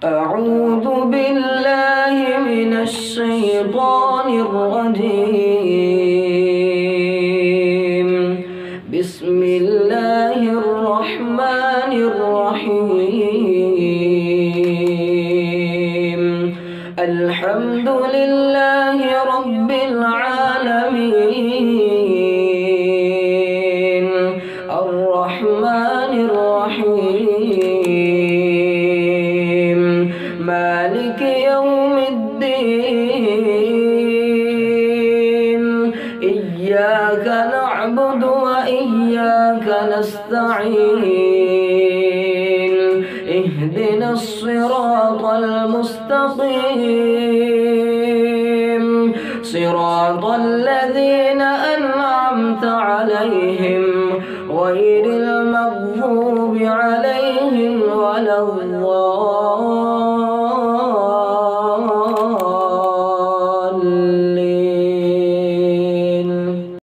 أعوذ بالله من الشيطان الرجيم. بسم الله الرحمن الرحيم. الحمد لله رب العالمين. الرحمن الرحيم. مالك يوم الدين. إياك نعبد وإياك نستعين. اهدنا الصراط المستقيم، صراط الذين أنعمت عليهم غير المغضوب عليهم ولا الضالين.